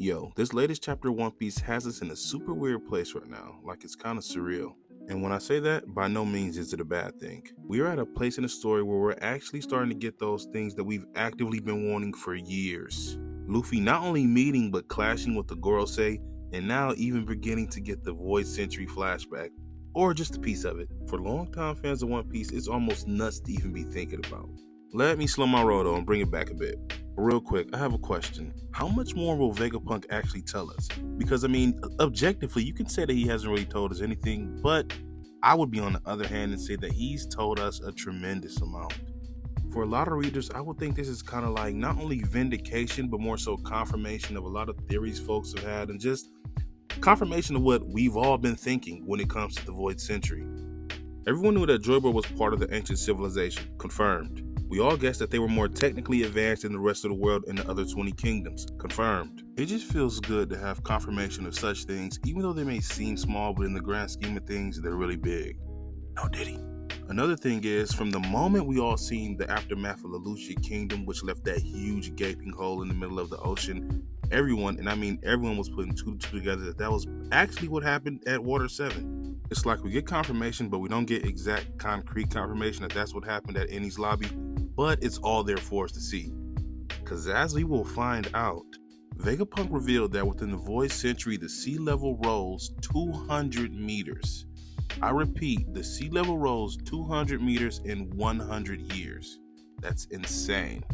Yo, this latest chapter of One Piece has us in a super weird place right now, like it's kind of surreal. And when I say that, by no means is it a bad thing. We are at a place in the story where we're actually starting to get those things that we've actively been wanting for years. Luffy not only meeting but clashing with the Gorosei, and now even beginning to get the Void Century flashback, or just a piece of it. For longtime fans of One Piece, it's almost nuts to even be thinking about. Let me slow my roll though and bring it back a bit. Real quick, I have a question. How much more will Vegapunk actually tell us? Because, objectively, you can say that he hasn't really told us anything, but I would be on the other hand and say that he's told us a tremendous amount. For a lot of readers, I would think this is kind of like not only vindication, but more so confirmation of a lot of theories folks have had, and just confirmation of what we've all been thinking when it comes to the Void Century. Everyone knew that Joyboy was part of the ancient civilization, confirmed. We all guessed that they were more technically advanced than the rest of the world in the other 20 kingdoms, confirmed. It just feels good to have confirmation of such things, even though they may seem small, but in the grand scheme of things, they're really big. No diddy. Another thing is, from the moment we all seen the aftermath of the Lucia Kingdom, which left that huge gaping hole in the middle of the ocean, everyone, and I mean everyone, was putting two to two together that was actually what happened at Water 7. It's like we get confirmation, but we don't get exact concrete confirmation that that's what happened at Eni's lobby, but it's all there for us to see. Because as we will find out, Vegapunk revealed that within the Void Century, the sea level rose 200 meters. I repeat, the sea level rose 200 meters in 100 years. That's insane.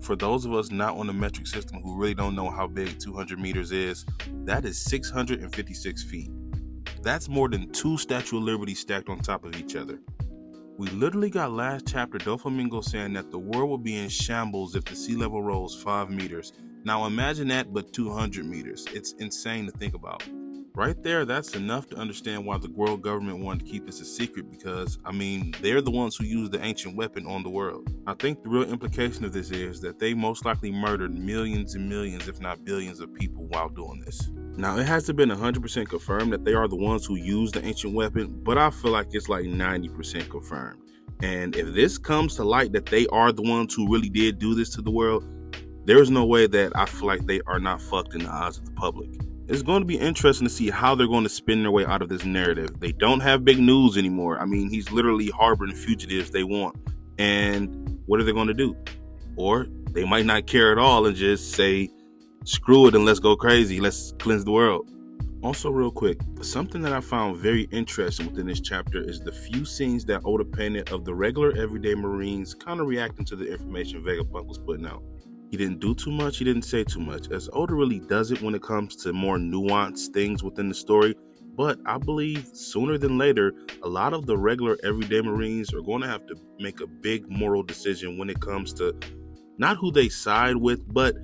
For those of us not on the metric system who really don't know how big 200 meters is, that is 656 feet. That's more than 2 Statue of Liberty stacked on top of each other. We literally got last chapter Doflamingo saying that the world would be in shambles if the sea level rose 5 meters. Now imagine that, but 200 meters. It's insane to think about. Right there, that's enough to understand why the world government wanted to keep this a secret, because, they're the ones who used the ancient weapon on the world. I think the real implication of this is that they most likely murdered millions and millions, if not billions of people while doing this. Now, it hasn't been 100% confirmed that they are the ones who used the ancient weapon, but I feel like it's like 90% confirmed. And if this comes to light that they are the ones who really did do this to the world, there's no way that I feel like they are not fucked in the eyes of the public. It's going to be interesting to see how they're going to spin their way out of this narrative. They don't have big news anymore. He's literally harboring fugitives they want. And what are they going to do? Or they might not care at all and just say, screw it and let's go crazy. Let's cleanse the world. Also, real quick, something that I found very interesting within this chapter is the few scenes that Oda painted of the regular everyday Marines kind of reacting to the information Vegapunk was putting out. He didn't do too much, he didn't say too much, as Oda really does it when it comes to more nuanced things within the story. But I believe sooner than later, a lot of the regular everyday Marines are going to have to make a big moral decision when it comes to not who they side with, but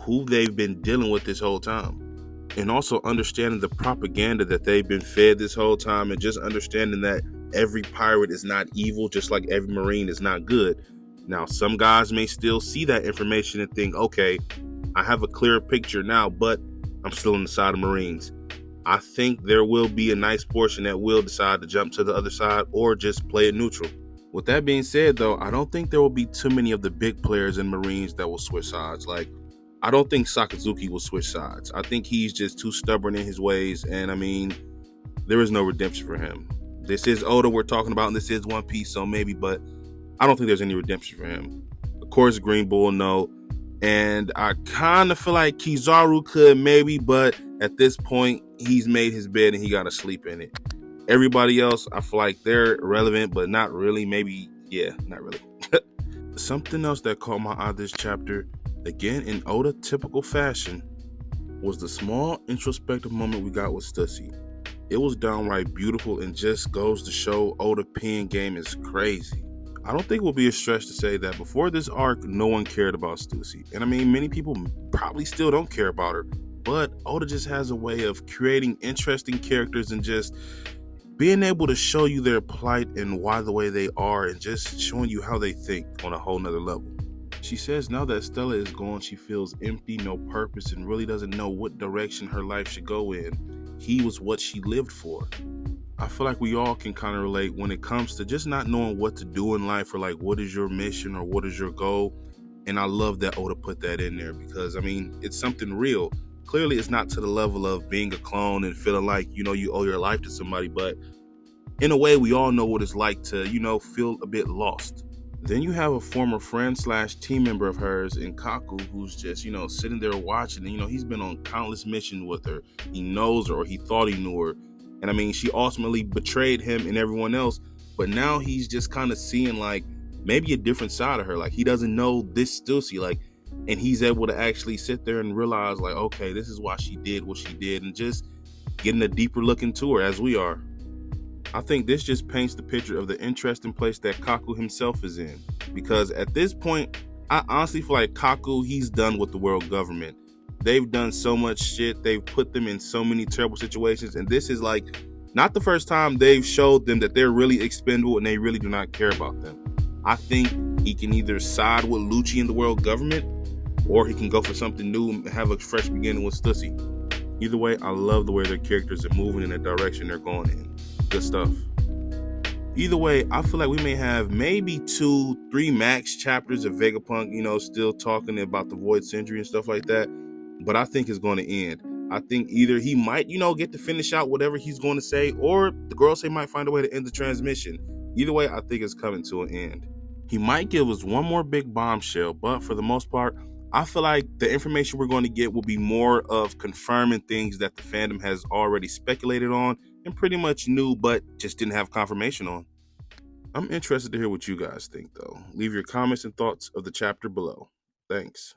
who they've been dealing with this whole time. And also understanding the propaganda that they've been fed this whole time, and just understanding that every pirate is not evil, just like every Marine is not good. Now, some guys may still see that information and think, okay, I have a clearer picture now, but I'm still on the side of Marines. I think there will be a nice portion that will decide to jump to the other side or just play it neutral. With that being said, though, I don't think there will be too many of the big players in Marines that will switch sides. Like, I don't think Sakazuki will switch sides. I think he's just too stubborn in his ways, and there is no redemption for him. This is Oda we're talking about, and this is One Piece, so maybe, but I don't think there's any redemption for him. Of course, Green Bull, no. And I kind of feel like Kizaru could maybe, but at this point, he's made his bed and he got to sleep in it. Everybody else, I feel like they're relevant, but not really. Maybe, yeah, not really. Something else that caught my eye this chapter, again in Oda typical fashion, was the small introspective moment we got with Stussy. It was downright beautiful and just goes to show Oda pen game is crazy. I don't think it will be a stretch to say that before this arc, no one cared about Stussy. And many people probably still don't care about her. But Oda just has a way of creating interesting characters and just being able to show you their plight and why the way they are, and just showing you how they think on a whole nother level. She says now that Stella is gone, she feels empty, no purpose, and really doesn't know what direction her life should go in. He was what she lived for. I feel like we all can kind of relate when it comes to just not knowing what to do in life, or like what is your mission or what is your goal. And I love that Oda put that in there because it's something real. clearly it's not to the level of being a clone and feeling like, you owe your life to somebody, but in a way, we all know what it's like to, feel a bit lost. Then you have a former friend slash team member of hers in Kaku who's just, sitting there watching. And, he's been on countless missions with her. He knows her, or he thought he knew her. And I mean, she ultimately betrayed him and everyone else. But now he's just kind of seeing like maybe a different side of her. Like he doesn't know this Stussy. Like, and he's able to actually sit there and realize like, okay, this is why she did what she did, and just getting a deeper look into her as we are. I think this just paints the picture of the interesting place that Kaku himself is in. Because at this point, I honestly feel like Kaku, he's done with the world government. They've done so much shit. They've put them in so many terrible situations. And this is like not the first time they've showed them that they're really expendable and they really do not care about them. I think he can either side with Lucci and the world government, or he can go for something new and have a fresh beginning with Stussy. Either way, I love the way their characters are moving in the direction they're going in. Good stuff. Either way, I feel like we may have maybe 2-3 max chapters of Vegapunk, still talking about the Void Century and stuff like that. But I think it's going to end. I think either he might, get to finish out whatever he's going to say, or the girls say might find a way to end the transmission. Either way, I think it's coming to an end. He might give us one more big bombshell, but for the most part, I feel like the information we're going to get will be more of confirming things that the fandom has already speculated on and pretty much knew, but just didn't have confirmation on. I'm interested to hear what you guys think, though. Leave your comments and thoughts of the chapter below. Thanks.